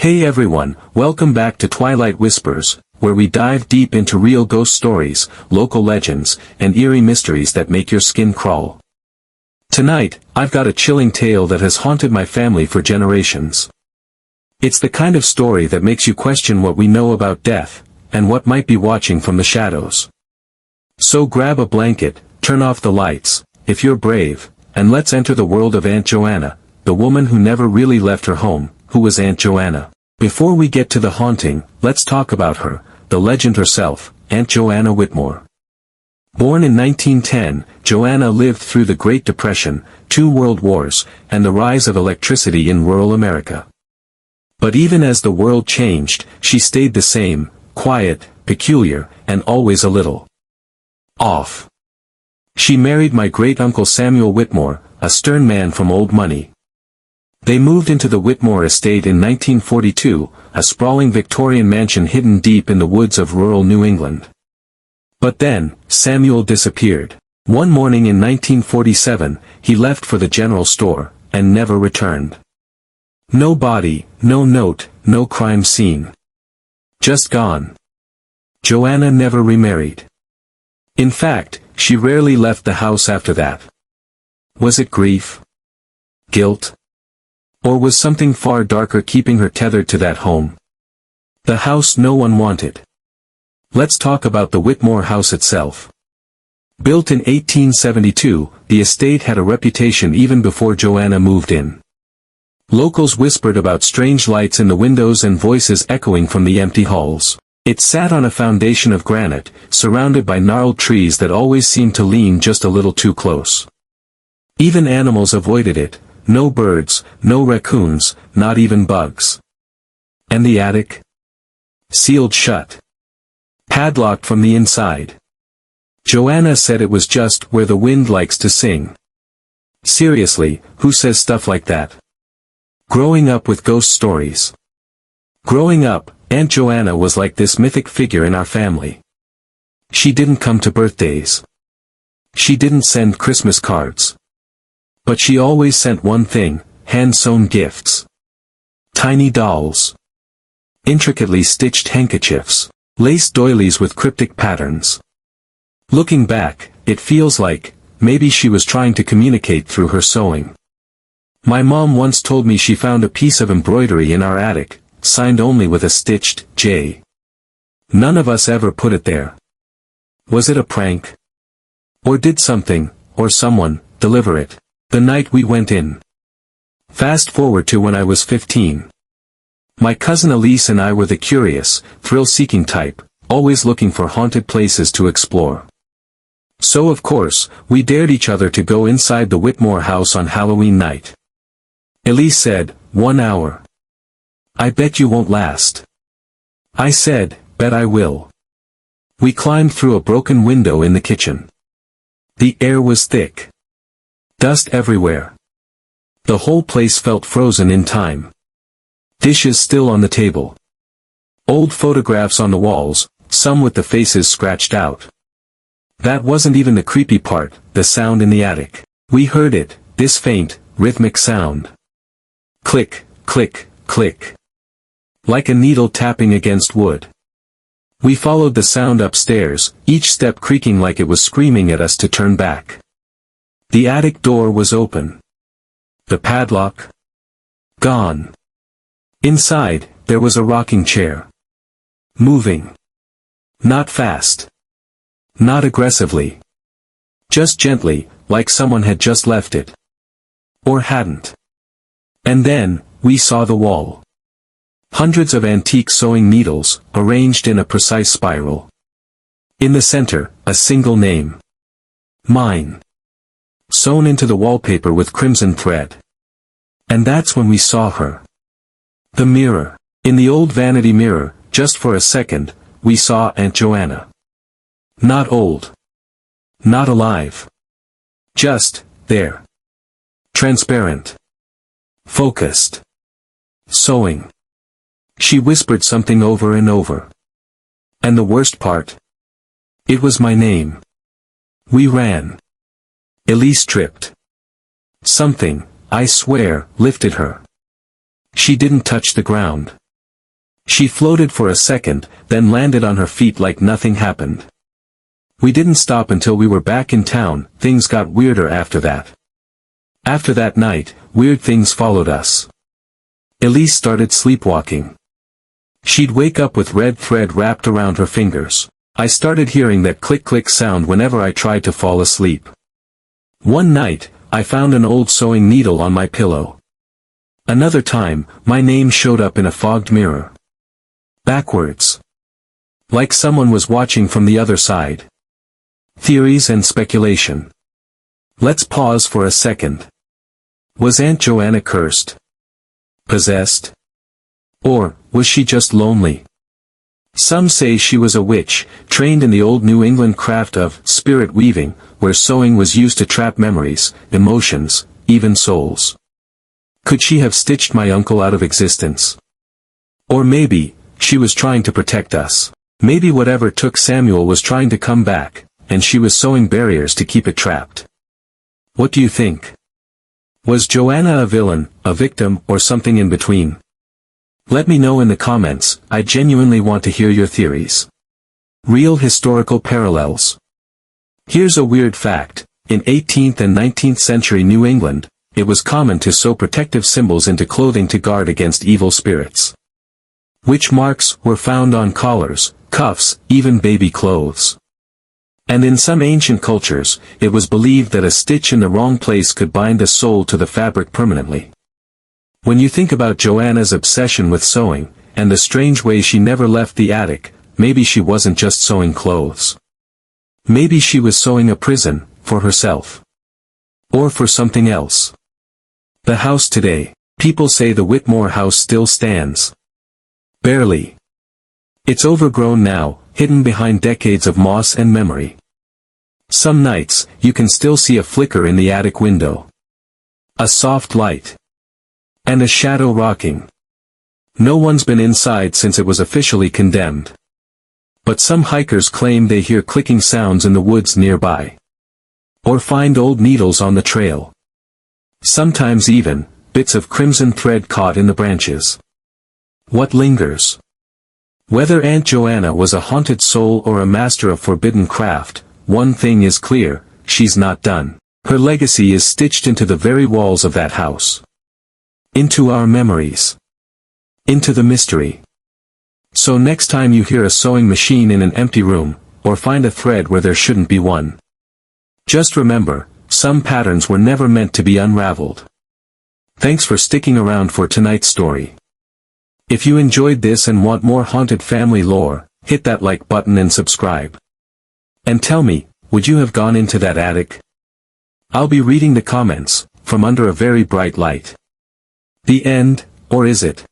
Hey everyone, welcome back to Twilight Whispers, where we dive deep into real ghost stories, local legends, and eerie mysteries that make your skin crawl. Tonight, I've got a chilling tale that has haunted my family for generations. It's the kind of story that makes you question what we know about death, and what might be watching from the shadows. So grab a blanket, turn off the lights, if you're brave, and let's enter the world of Aunt Joanna, the woman who never really left her home. Who was Aunt Joanna? Before we get to the haunting, let's talk about her, the legend herself, Aunt Joanna Whitmore. Born in 1910, Joanna lived through the Great Depression, 2 world wars, and the rise of electricity in rural America. But even as the world changed, she stayed the same, quiet, peculiar, and always a little off. She married my great-uncle Samuel Whitmore, a stern man from old money. They moved into the Whitmore estate in 1942, a sprawling Victorian mansion hidden deep in the woods of rural New England. But then, Samuel disappeared. One morning in 1947, he left for the general store, and never returned. No body, no note, no crime scene. Just gone. Joanna never remarried. In fact, she rarely left the house after that. Was it grief? Guilt? Or was something far darker keeping her tethered to that home? The house no one wanted. Let's talk about the Whitmore house itself. Built in 1872, the estate had a reputation even before Joanna moved in. Locals whispered about strange lights in the windows and voices echoing from the empty halls. It sat on a foundation of granite, surrounded by gnarled trees that always seemed to lean just a little too close. Even animals avoided it. No birds, no raccoons, not even bugs. And the attic? Sealed shut. Padlocked from the inside. Joanna said it was just where the wind likes to sing. Seriously, who says stuff like that? Growing up with ghost stories. Growing up, Aunt Joanna was like this mythic figure in our family. She didn't come to birthdays. She didn't send Christmas cards. But she always sent one thing, hand-sewn gifts. Tiny dolls. Intricately stitched handkerchiefs. Lace doilies with cryptic patterns. Looking back, it feels like, maybe she was trying to communicate through her sewing. My mom once told me she found a piece of embroidery in our attic, signed only with a stitched J. None of us ever put it there. Was it a prank? Or did something, or someone, deliver it? The night we went in. Fast forward to when I was 15. My cousin Elise and I were the curious, thrill-seeking type, always looking for haunted places to explore. So of course, we dared each other to go inside the Whitmore house on Halloween night. Elise said, 1 hour. I bet you won't last. I said, bet I will. We climbed through a broken window in the kitchen. The air was thick. Dust everywhere. The whole place felt frozen in time. Dishes still on the table. Old photographs on the walls, some with the faces scratched out. That wasn't even the creepy part, the sound in the attic. We heard it, this faint, rhythmic sound. Click, click, click. Like a needle tapping against wood. We followed the sound upstairs, each step creaking like it was screaming at us to turn back. The attic door was open. The padlock? Gone. Inside, there was a rocking chair. Moving. Not fast. Not aggressively. Just gently, like someone had just left it. Or hadn't. And then, we saw the wall. Hundreds of antique sewing needles, arranged in a precise spiral. In the center, a single name. Mine. Sewn into the wallpaper with crimson thread. And that's when we saw her. The mirror. In the old vanity mirror, just for a second, we saw Aunt Joanna. Not old. Not alive. Just, there. Transparent. Focused. Sewing. She whispered something over and over. And the worst part? It was my name. We ran. Elise tripped. Something, I swear, lifted her. She didn't touch the ground. She floated for a second, then landed on her feet like nothing happened. We didn't stop until we were back in town. Things got weirder after that. After that night, weird things followed us. Elise started sleepwalking. She'd wake up with red thread wrapped around her fingers. I started hearing that click-click sound whenever I tried to fall asleep. One night, I found an old sewing needle on my pillow. Another time, my name showed up in a fogged mirror. Backwards. Like someone was watching from the other side. Theories and speculation. Let's pause for a second. Was Aunt Joanna cursed? Possessed? Or, was she just lonely? Some say she was a witch, trained in the old New England craft of spirit weaving, where sewing was used to trap memories, emotions, even souls. Could she have stitched my uncle out of existence? Or maybe, she was trying to protect us. Maybe whatever took Samuel was trying to come back, and she was sewing barriers to keep it trapped. What do you think? Was Joanna a villain, a victim, or something in between? Let me know in the comments. I genuinely want to hear your theories. Real historical parallels. Here's a weird fact. In 18th and 19th century New England, it was common to sew protective symbols into clothing to guard against evil spirits. Witch marks were found on collars, cuffs, even baby clothes. And in some ancient cultures, it was believed that a stitch in the wrong place could bind a soul to the fabric permanently. When you think about Joanna's obsession with sewing, and the strange way she never left the attic, maybe she wasn't just sewing clothes. Maybe she was sewing a prison, for herself. Or for something else. The house today. People say the Whitmore house still stands. Barely. It's overgrown now, hidden behind decades of moss and memory. Some nights, you can still see a flicker in the attic window. A soft light. And a shadow rocking. No one's been inside since it was officially condemned. But some hikers claim they hear clicking sounds in the woods nearby. Or find old needles on the trail. Sometimes even, bits of crimson thread caught in the branches. What lingers? Whether Aunt Joanna was a haunted soul or a master of forbidden craft, one thing is clear, she's not done. Her legacy is stitched into the very walls of that house. Into our memories. Into the mystery. So next time you hear a sewing machine in an empty room, or find a thread where there shouldn't be one, just remember, some patterns were never meant to be unraveled. Thanks for sticking around for tonight's story. If you enjoyed this and want more haunted family lore, hit that like button and subscribe. And tell me, would you have gone into that attic? I'll be reading the comments, from under a very bright light. The end, or is it?